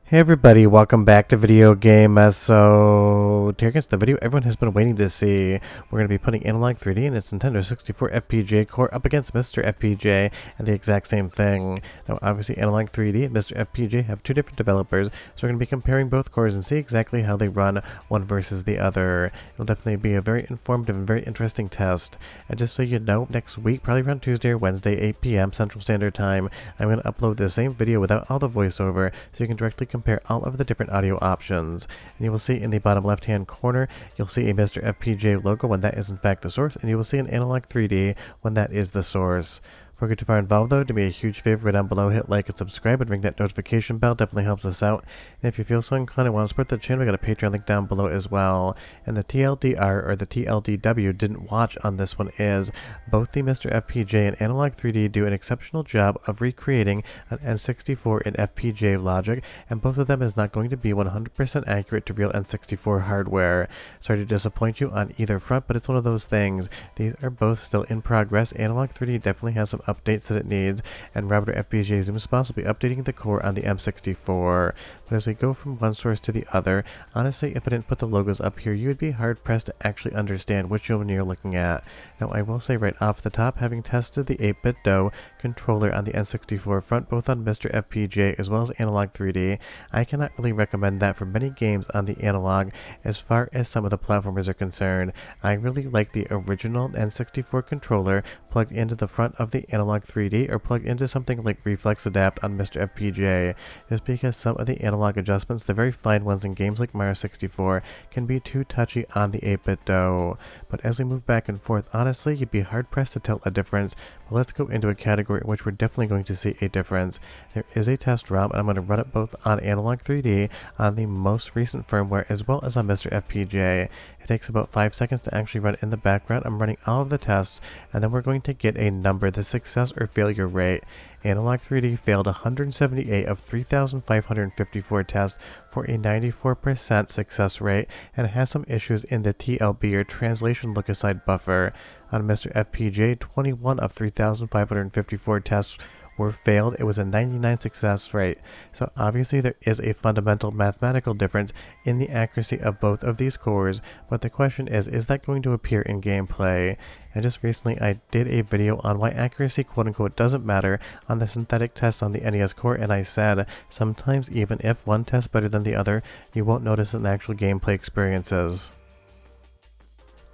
Hey everybody, welcome back to Video Game. So, here against the video everyone has been waiting to see. We're going to be putting Analogue 3D and its Nintendo 64 FPGA core up against MiSTer FPGA and the exact same thing. Now, obviously, Analogue 3D and MiSTer FPGA have two different developers, so we're going to be comparing both cores and see exactly how they run one versus the other. It'll definitely be a very informative and very interesting test. And just so you know, next week, probably around Tuesday or Wednesday, 8 p.m. Central Standard Time, I'm going to upload the same video without all the voiceover, so you can directly compare all of the different audio options. And you will see in the bottom left hand corner, you'll see a MiSTer FPGA logo when that is in fact the source, and you will see an Analogue 3D when that is the source. Before we get too far involved though, do me a huge favor down below, hit like and subscribe and ring that notification bell, definitely helps us out. And if you feel so inclined and want to support the channel, we got a Patreon link down below as well. And the TLDR or the TLDW didn't watch on this one is, both the MiSTer FPGA and Analogue 3D do an exceptional job of recreating an N64 in FPGA logic, and both of them is not going to be 100% accurate to real N64 hardware. Sorry to disappoint you on either front, but it's one of those things. These are both still in progress. Analogue 3D definitely has some updates that it needs, and ModRetro FPGA is responsible for updating the core on the M64. But as we go from one source to the other, honestly, if I didn't put the logos up here, you would be hard pressed to actually understand which one you're looking at. Now, I will say right off the top, having tested the 8-bit DOE controller on the N64 front, both on MiSTer FPGA as well as Analogue 3D, I cannot really recommend that for many games on the Analogue as far as some of the platformers are concerned. I really like the original N64 controller plugged into the front of the Analogue 3D or plugged into something like Reflex Adapt on MiSTer FPGA, just because some of the analog adjustments, the very fine ones in games like Mario 64, can be too touchy on the 8-bit DOE. But as we move back and forth, honestly, you'd be hard pressed to tell a difference. But let's go into a category in which we're definitely going to see a difference. There is a test ROM, and I'm going to run it both on Analogue 3D on the most recent firmware as well as on MiSTer FPGA. It takes about 5 seconds to actually run in the background. I'm running all of the tests, and then we're going to get a number, the success or failure rate. Analogue 3D failed 178 of 3,554 tests for a 94% success rate, and it has some issues in the TLB or translation look-aside buffer. On MiSTer FPGA, 21 of 3,554 tests were failed. It was a 99% success rate. So obviously there is a fundamental mathematical difference in the accuracy of both of these cores, but the question is that going to appear in gameplay? And just recently I did a video on why accuracy quote-unquote doesn't matter on the synthetic tests on the NES core, and I said sometimes even if one tests better than the other, you won't notice an actual gameplay experiences.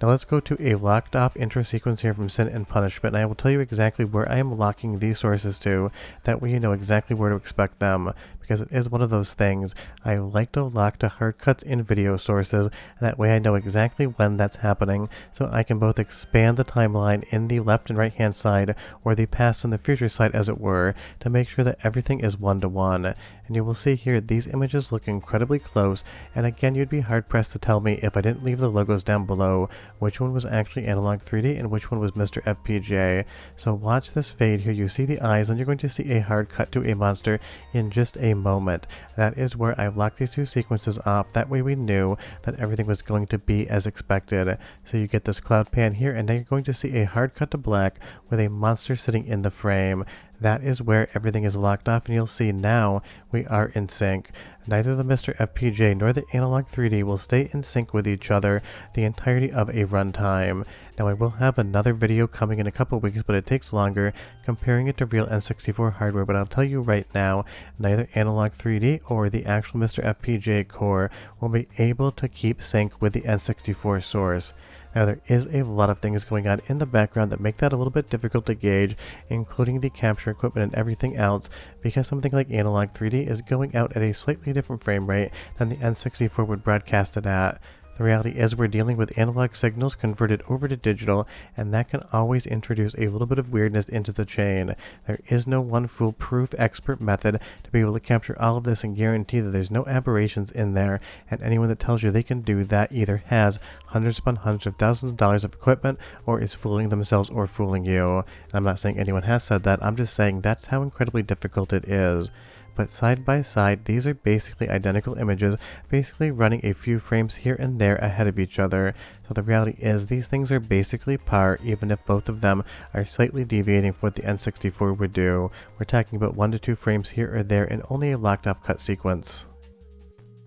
Now let's go to a locked off intro sequence here from Sin and Punishment, and I will tell you exactly where I am locking these sources to, that way you know exactly where to expect them, because it is one of those things. I like to lock to hard cuts in video sources, that way I know exactly when that's happening, so I can both expand the timeline in the left and right hand side, or the past and the future side as it were, to make sure that everything is one-to-one. And you will see here, these images look incredibly close, and again you'd be hard pressed to tell me if I didn't leave the logos down below which one was actually Analogue 3D and which one was MiSTer FPGA. So watch this fade here, you see the eyes, and you're going to see a hard cut to a monster in just a moment. That is where I've locked these two sequences off, that way we knew that everything was going to be as expected. So you get this cloud pan here, and now you're going to see a hard cut to black with a monster sitting in the frame. That is where everything is locked off, and you'll see now we are in sync. Neither the MiSTer FPGA nor the Analogue 3D will stay in sync with each other the entirety of a runtime. Now I will have another video coming in a couple weeks, but it takes longer, comparing it to real N64 hardware, but I'll tell you right now, neither Analogue 3D or the actual MiSTer FPGA core will be able to keep sync with the N64 source. Now there is a lot of things going on in the background that make that a little bit difficult to gauge, including the capture equipment and everything else, because something like Analogue 3D is going out at a slightly different frame rate than the N64 would broadcast it at. The reality is we're dealing with analog signals converted over to digital, and that can always introduce a little bit of weirdness into the chain. There is no one foolproof expert method to be able to capture all of this and guarantee that there's no aberrations in there, and anyone that tells you they can do that either has hundreds upon hundreds of thousands of dollars of equipment or is fooling themselves or fooling you. And I'm not saying anyone has said that, I'm just saying that's how incredibly difficult it is. But side by side, these are basically identical images, basically running a few frames here and there ahead of each other. So the reality is these things are basically par, even if both of them are slightly deviating from what the N64 would do. We're talking about 1 to 2 frames here or there in only a locked off cut sequence.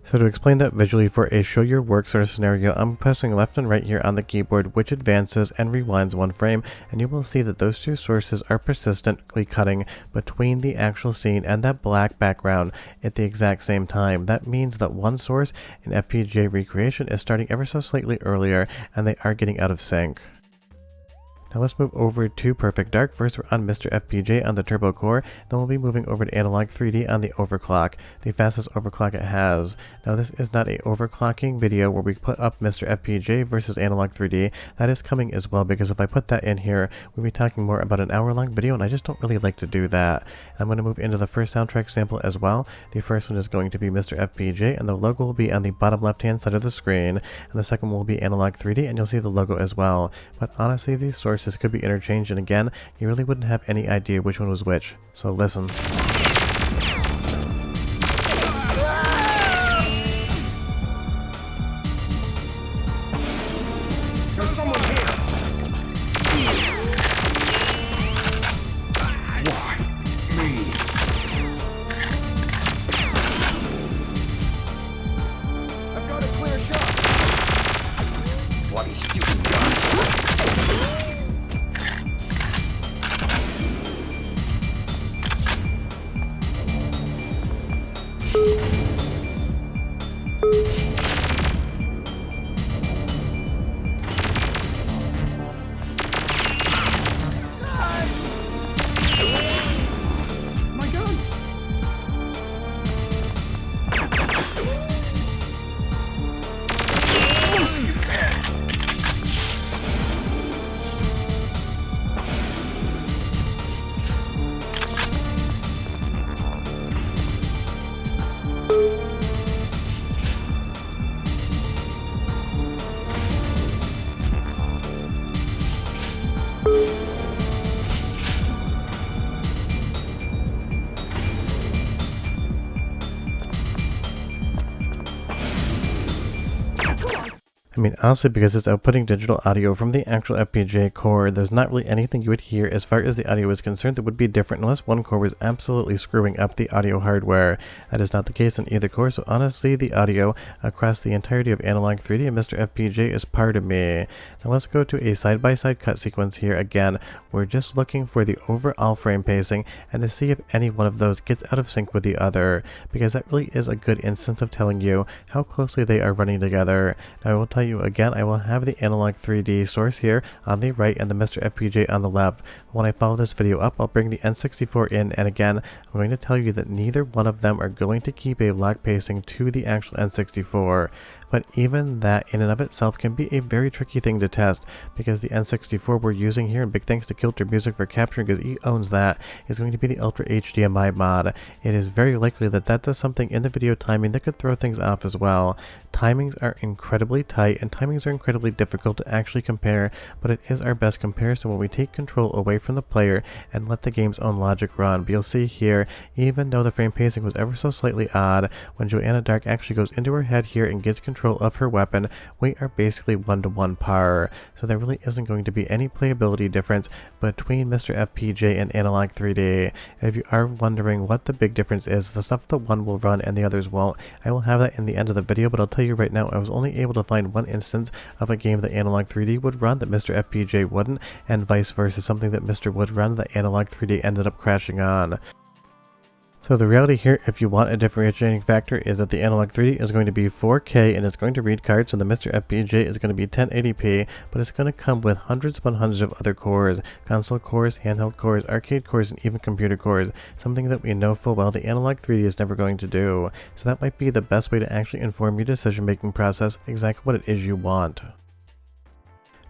So to explain that visually for a show your work sort of scenario, I'm pressing left and right here on the keyboard, which advances and rewinds one frame, and you will see that those two sources are persistently cutting between the actual scene and that black background at the exact same time. That means that one source in FPGA recreation is starting ever so slightly earlier, and they are getting out of sync. Now let's move over to Perfect Dark. First we're on MiSTer FPGA on the turbo core, then we'll be moving over to Analogue 3D on the overclock, the fastest overclock it has. Now this is not a overclocking video where we put up MiSTer FPGA versus Analogue 3D. That is coming as well, because if I put that in here, we'll be talking more about an hour-long video, and I just don't really like to do that. I'm going to move into the first soundtrack sample as well. The first one is going to be MiSTer FPGA, and the logo will be on the bottom left-hand side of the screen, and the second one will be Analogue 3D, and you'll see the logo as well. But honestly, these sources could be interchanged, and again, you really wouldn't have any idea which one was which. So listen. There's someone here. Why me? I've got a clear shot. Bloody stupid gun. I mean, honestly, because it's outputting digital audio from the actual FPGA core, there's not really anything you would hear as far as the audio is concerned that would be different unless one core was absolutely screwing up the audio hardware. That is not the case in either core, so honestly, the audio across the entirety of Analogue 3D and MiSTer FPGA is part of me. Now let's go to a side-by-side cut sequence here. Again, we're just looking for the overall frame pacing and to see if any one of those gets out of sync with the other, because that really is a good instance of telling you how closely they are running together. Now I will tell you again, I will have the Analogue 3D source here on the right and the MiSTer FPGA on the left. When I follow this video up, I'll bring the N64 in, and again, I'm going to tell you that neither one of them are going to keep a lock pacing to the actual N64. But even that in and of itself can be a very tricky thing to test, because the N64 we're using here, and big thanks to Kilter Music for capturing because he owns that, is going to be the Ultra HDMI mod. It is very likely that that does something in the video timing that could throw things off as well. Timings are incredibly tight and timings are incredibly difficult to actually compare, but it is our best comparison when we take control away from the player and let the game's own logic run. But you'll see here, even though the frame pacing was ever so slightly odd, when Joanna Dark actually goes into her head here and gets control of her weapon, we are basically 1-to-1 par. So there really isn't going to be any playability difference between MiSTer FPGA and Analogue 3D. And if you are wondering what the big difference is, the stuff that one will run and the others won't, I will have that in the end of the video, but I'll tell you right now, I was only able to find one instance of a game that Analogue 3D would run that MiSTer FPGA wouldn't, and vice versa, something that MiSTer would run that Analogue 3D ended up crashing on. So the reality here, if you want a differentiating factor, is that the Analogue 3D is going to be 4K and it's going to read cards, and the MiSTer FPGA is going to be 1080p, but it's going to come with hundreds upon hundreds of other cores, console cores, handheld cores, arcade cores, and even computer cores, something that we know full well the Analogue 3D is never going to do. So that might be the best way to actually inform your decision-making process exactly what it is you want.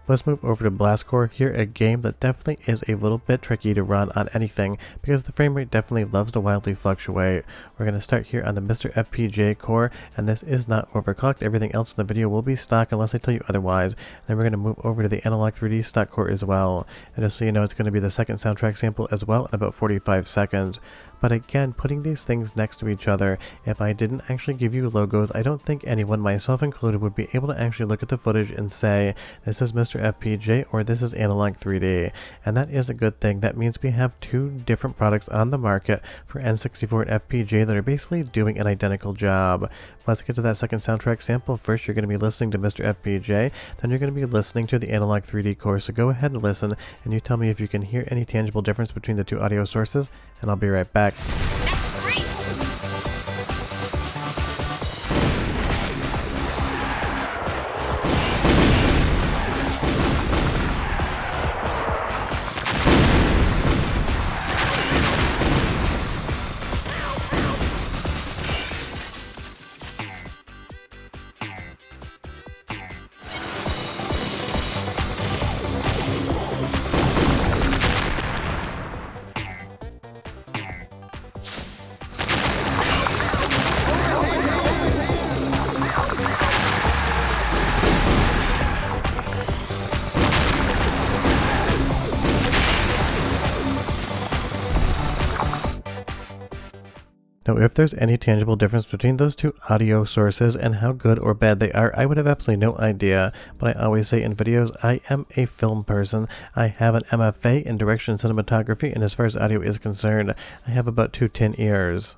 Let's move over to Blast Core. Here, a game that definitely is a little bit tricky to run on anything because the frame rate definitely loves to wildly fluctuate. We're going to start here on the MiSTer FPGA core, and this is not overclocked. Everything else in the video will be stock unless I tell you otherwise. Then we're going to move over to the Analogue 3D stock core as well. And just so you know, it's going to be the second soundtrack sample as well in about 45 seconds. But again, putting these things next to each other, if I didn't actually give you logos, I don't think anyone, myself included, would be able to actually look at the footage and say, this is MiSTer FPGA or this is Analogue 3D. And that is a good thing. That means we have two different products on the market for N64 and FPGA that are basically doing an identical job. Let's get to that second soundtrack sample. First, you're going to be listening to MiSTer FPGA, then you're going to be listening to the Analogue 3D core. So go ahead and listen, and you tell me if you can hear any tangible difference between the two audio sources, and I'll be right back. That's great! Now, if there's any tangible difference between those two audio sources and how good or bad they are, I would have absolutely no idea. But I always say in videos, I am a film person. I have an MFA in direction and cinematography, and as far as audio is concerned, I have about 2 tin ears.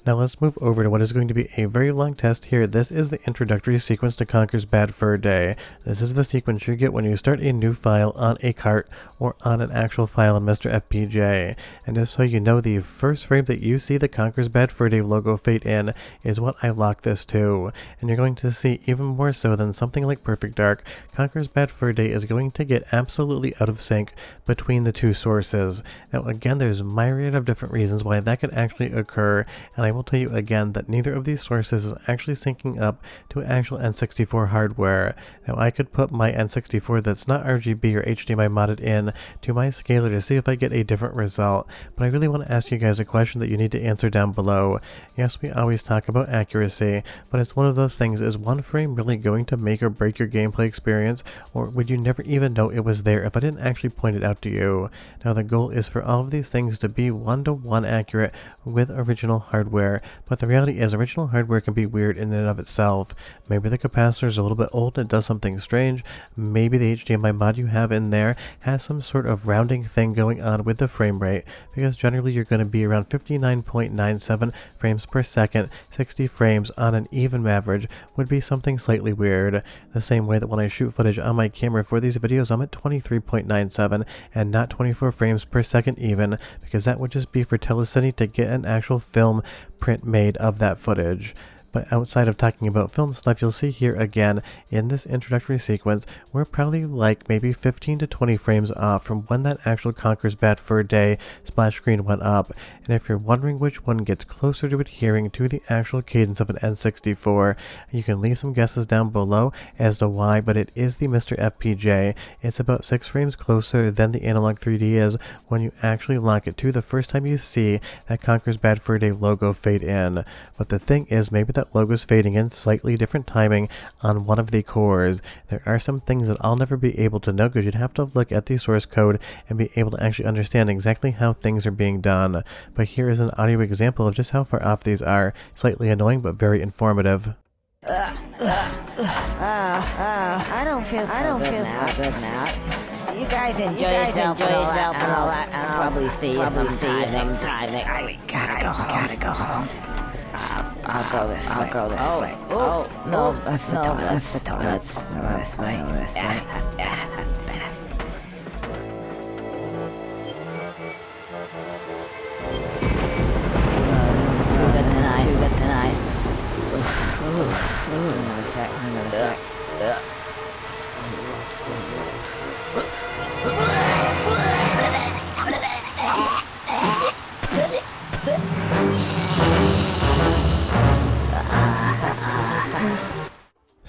Now let's move over to what is going to be a very long test here. This is the introductory sequence to Conker's Bad Fur Day. This is the sequence you get when you start a new file on a cart or on an actual file in MiSTer FPGA. And just so you know, the first frame that you see the Conker's Bad Fur Day logo fade in is what I lock this to. And you're going to see even more so than something like Perfect Dark, Conker's Bad Fur Day is going to get absolutely out of sync between the two sources. Now again, there's a myriad of different reasons why that could actually occur, and I will tell you again that neither of these sources is actually syncing up to actual N64 hardware. Now I could put my N64 that's not RGB or HDMI modded in to my scaler to see if I get a different result, but I really want to ask you guys a question that you need to answer down below. Yes, we always talk about accuracy, but it's one of those things, is one frame really going to make or break your gameplay experience, or would you never even know it was there if I didn't actually point it out to you? Now the goal is for all of these things to be 1-to-1 accurate with original hardware, but the reality is original hardware can be weird in and of itself. Maybe the capacitor is a little bit old and it does something strange. Maybe the HDMI mod you have in there has some sort of rounding thing going on with the frame rate, because generally you're going to be around 59.97 frames per second. 60 frames on an even average would be something slightly weird. The same way that when I shoot footage on my camera for these videos, I'm at 23.97 and not 24 frames per second even, because that would just be for telecine to get an actual film print made of that footage. But outside of talking about film stuff, you'll see here again in this introductory sequence, we're probably like maybe 15 to 20 frames off from when that actual Conker's Bad Fur Day splash screen went up. And if you're wondering which one gets closer to adhering to the actual cadence of an N64, you can leave some guesses down below as to why, but it is the MiSTer FPGA. It's about 6 frames closer than the Analogue 3D is when you actually lock it to the first time you see that Conker's Bad Fur Day logo fade in. But the thing is, maybe that logo's fading in slightly different timing on one of the cores. There are some things that I'll never be able to know, because you'd have to look at the source code and be able to actually understand exactly how things are being done. But here is an audio example of just how far off these are. Slightly annoying, but very informative. I don't feel good now. You guys enjoy yourself and all that, and I'll probably see you sometime. I gotta go home. I'll go this way. Oh, no, that's the toilet. Let's go this way. Too good tonight. Another sec.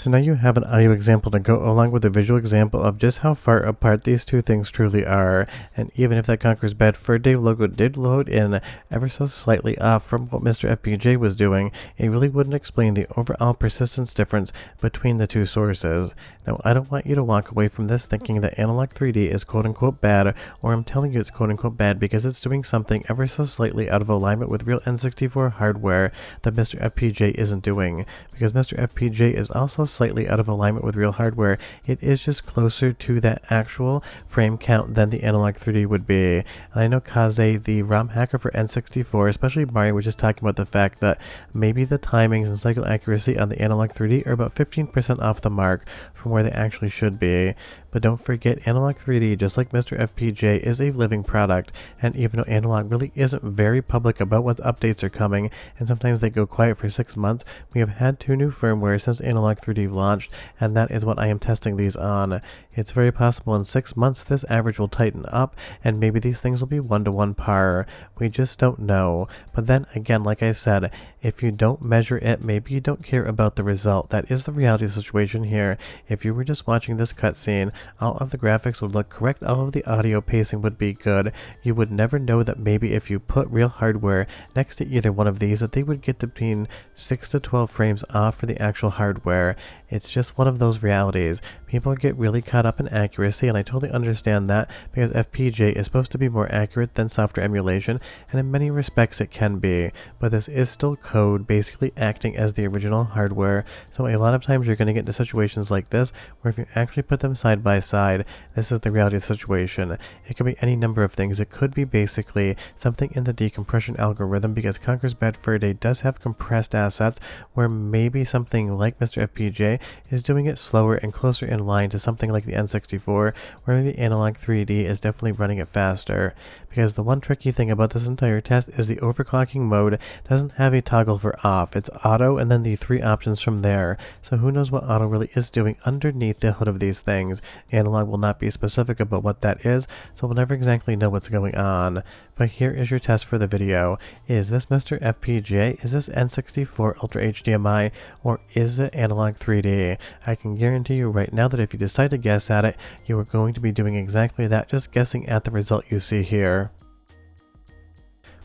So now you have an audio example to go along with a visual example of just how far apart these two things truly are. And even if that Conker's Bad Fur Day logo did load in ever so slightly off from what MiSTer FPGA was doing, it really wouldn't explain the overall persistence difference between the two sources. Now, I don't want you to walk away from this thinking that Analogue 3D is quote-unquote bad, or I'm telling you it's quote-unquote bad because it's doing something ever so slightly out of alignment with real N64 hardware that MiSTer FPGA isn't doing. Because MiSTer FPGA is also slightly out of alignment with real hardware, it is just closer to that actual frame count than the Analogue 3D would be. And I know Kaze, the ROM hacker for N64, especially Mario, was just talking about the fact that maybe the timings and cycle accuracy on the Analogue 3D are about 15% off the mark from where they actually should be. But don't forget, Analogue 3D, just like MiSTer FPGA, is a living product, and even though Analogue really isn't very public about what updates are coming, and sometimes they go quiet for 6 months, we have had 2 new firmware since Analogue 3D launched, and that is what I am testing these on. It's very possible in 6 months this average will tighten up, and maybe these things will be 1-to-1 par. We just don't know. But then again, like I said, if you don't measure it, maybe you don't care about the result. That is the reality of the situation here. If you were just watching this cutscene, all of the graphics would look correct, all of the audio pacing would be good. You would never know that maybe if you put real hardware next to either one of these, that they would get between 6 to 12 frames off for the actual hardware. It's just one of those realities. People get really caught up in accuracy, and I totally understand that because FPGA is supposed to be more accurate than software emulation, and in many respects it can be, but this is still code basically acting as the original hardware, so a lot of times you're going to get into situations like this where if you actually put them side by side, this is the reality of the situation. It could be any number of things. It could be basically something in the decompression algorithm, because Conker's Bad Fur Day does have compressed assets where maybe something like MiSTer FPGA is doing it slower and closer in line to something like the N64, where maybe Analogue 3D is definitely running it faster. Because the one tricky thing about this entire test is the overclocking mode doesn't have a toggle for off. It's auto and then the 3 options from there. So who knows what auto really is doing underneath the hood of these things. Analogue will not be specific about what that is, so we'll never exactly know what's going on. But here is your test for the video. Is this MiSTer FPGA? Is this N64 Ultra HDMI? Or is it Analogue 3D? I can guarantee you right now that if you decide to guess at it, you are going to be doing exactly that, just guessing at the result you see here.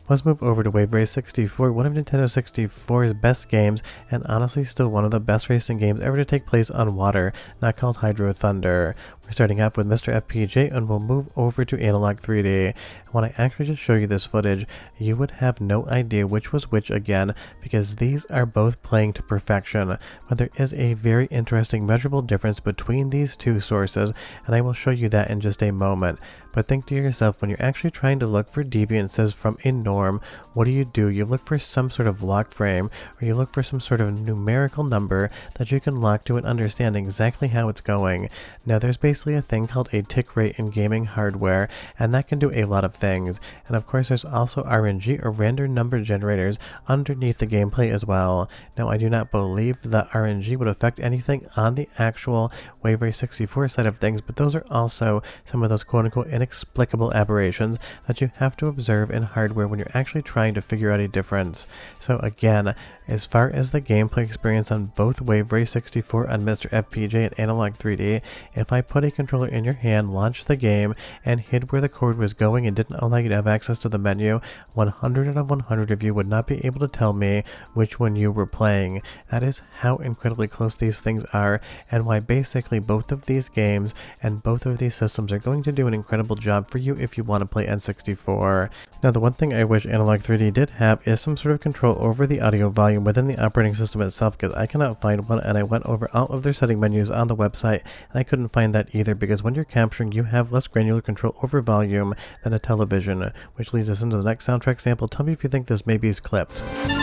Let's move over to Wave Race 64, one of Nintendo 64's best games, and honestly still one of the best racing games ever to take place on water, not called Hydro Thunder. We're starting off with MiSTer FPGA, and we'll move over to Analogue 3D. When I actually just show you this footage, you would have no idea which was which again, because these are both playing to perfection. But there is a very interesting measurable difference between these two sources, and I will show you that in just a moment. But think to yourself, when you're actually trying to look for deviances from a norm, what do? You look for some sort of lock frame, or you look for some sort of numerical number that you can lock to and understand exactly how it's going. Now there's basically a thing called a tick rate in gaming hardware, and that can do a lot of things. And of course there's also RNG, or random number generators, underneath the gameplay as well. Now I do not believe that RNG would affect anything on the actual Wave Race 64 side of things, but those are also some of those quote-unquote inexplicable aberrations that you have to observe in hardware when you're actually trying to figure out a difference. So again, as far as the gameplay experience on both Wave Race 64 on MiSTer FPGA and Analogue 3D, if I put a controller in your hand, launched the game, and hid where the cord was going and didn't allow you to have access to the menu, 100 out of 100 of you would not be able to tell me which one you were playing. That is how incredibly close these things are, and why basically both of these games and both of these systems are going to do an incredible job for you if you want to play N64. Now the one thing I wish Analogue 3D did have is some sort of control over the audio volume within the operating system itself, because I cannot find one, and I went over all of their setting menus on the website and I couldn't find that either, because when you're capturing you have less granular control over volume than a television, which leads us into the next soundtrack sample. Tell me if you think this maybe is clipped. Final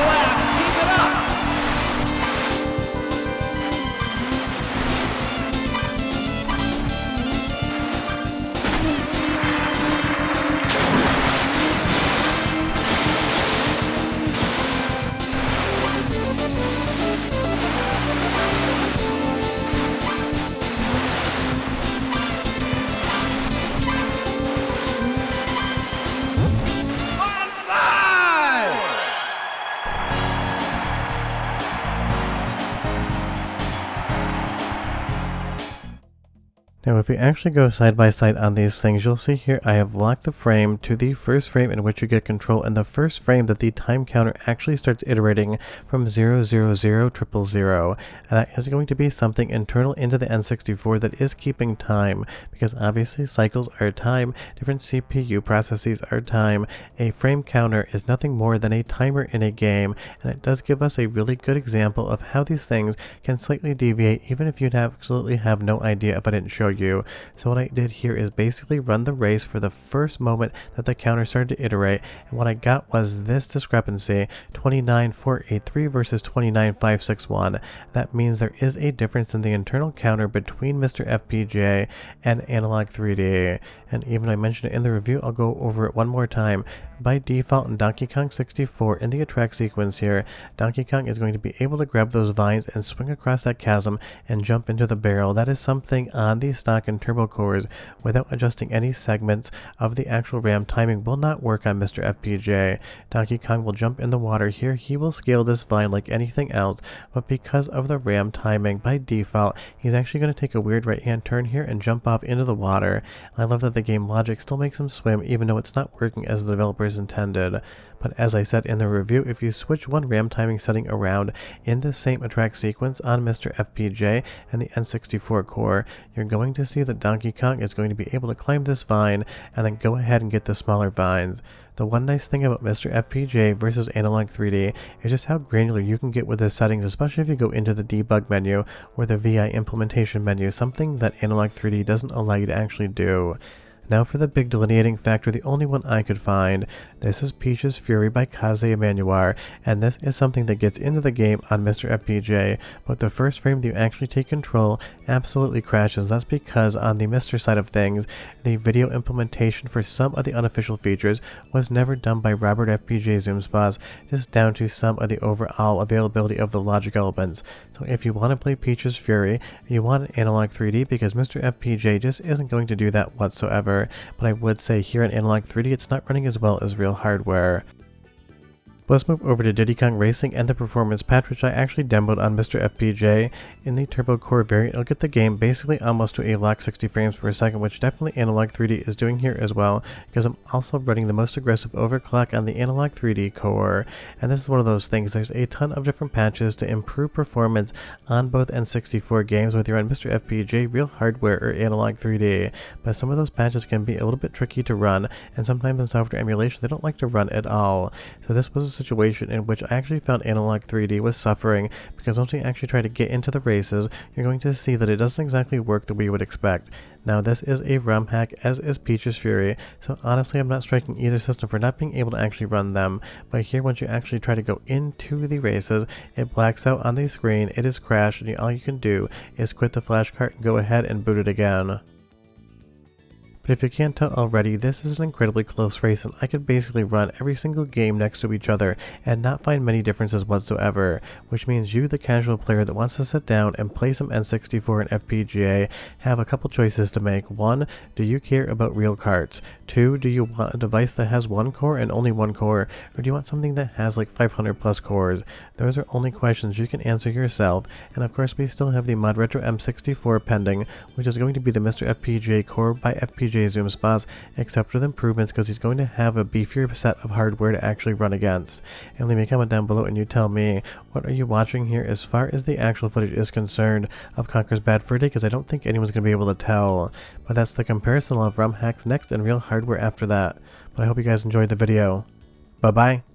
lap. Keep it up. On 5! Now if we actually go side by side on these things, you'll see here I have locked the frame to the first frame in which you get control, and the first frame that the time counter actually starts iterating from 0000000, and that is going to be something internal into the N64 that is keeping time, because obviously cycles are time, different CPU processes are time. A frame counter is nothing more than a timer in a game, and it does give us a really good example of how these things can slightly deviate even if you'd absolutely have no idea if I didn't show you. So what I did here is basically run the race for the first moment that the counter started to iterate, and what I got was this discrepancy, 29483 versus 29561. That means there is a difference in the internal counter between MiSTer FPGA and Analogue 3D, and even I mentioned it in the review, I'll go over it one more time. By default in Donkey Kong 64, in the attract sequence here, Donkey Kong is going to be able to grab those vines and swing across that chasm and jump into the barrel. That is something on the stock and turbo cores without adjusting any segments of the actual RAM timing will not work on MiSTer FPGA. Donkey Kong will jump in the water here, he will scale this vine like anything else, but because of the RAM timing, by default, he's actually going to take a weird right hand turn here and jump off into the water. I love that the game logic still makes him swim even though it's not working as the developers intended. But as I said in the review, if you switch one RAM timing setting around in the same attract sequence on MiSTer FPGA and the N64 core, you're going to see that Donkey Kong is going to be able to climb this vine and then go ahead and get the smaller vines. The one nice thing about MiSTer FPGA versus Analogue 3D is just how granular you can get with the settings, especially if you go into the debug menu or the VI implementation menu, something that Analogue 3D doesn't allow you to actually do. Now for the big delineating factor, the only one I could find. This is Peach's Fury by Kaze Emanuar, and this is something that gets into the game on MiSTer FPGA, but the first frame that you actually take control absolutely crashes. That's because on the MiSTer side of things, the video implementation for some of the unofficial features was never done by Robert FPGA Zoomspas, just down to some of the overall availability of the logic elements. So if you want to play Peach's Fury, you want an Analogue 3D because MiSTer FPGA just isn't going to do that whatsoever. But I would say here in Analogue 3D it's not running as well as real hardware. Let's move over to Diddy Kong Racing and the performance patch, which I actually demoed on MiSTer FPGA. In the turbo core variant, it'll get the game basically almost to a locked 60 frames per second, which definitely Analogue 3D is doing here as well, because I'm also running the most aggressive overclock on the Analogue 3D core. And this is one of those things, there's a ton of different patches to improve performance on both N64 games, whether you're on MiSTer FPGA, real hardware, or Analogue 3D. But some of those patches can be a little bit tricky to run, and sometimes in software emulation they don't like to run at all. So this was a situation in which I actually found Analogue 3D was suffering, because once you actually try to get into the races, you're going to see that it doesn't exactly work the way you would expect. Now this is a ROM hack, as is Peach's Fury, so honestly I'm not striking either system for not being able to actually run them, but here once you actually try to go into the races, it blacks out on the screen, it is crashed, and all you can do is quit the flash cart and go ahead and boot it again. But if you can't tell already, this is an incredibly close race, and I could basically run every single game next to each other and not find many differences whatsoever, which means you, the casual player that wants to sit down and play some N64 and FPGA, have a couple choices to make. 1. Do you care about real carts? 2. Do you want a device that has one core and only one core, or do you want something that has like 500 plus cores? Those are only questions you can answer yourself, and of course we still have the ModRetro M64 pending, which is going to be the MiSTer FPGA core by FPGA Zoomspas, except with improvements, because he's going to have a beefier set of hardware to actually run against. And leave me a comment down below and you tell me, what are you watching here as far as the actual footage is concerned of Conker's Bad Fur Day, because I don't think anyone's going to be able to tell. But that's the comparison of ROM hacks next and real hardware after that. But I hope you guys enjoyed the video. Bye bye.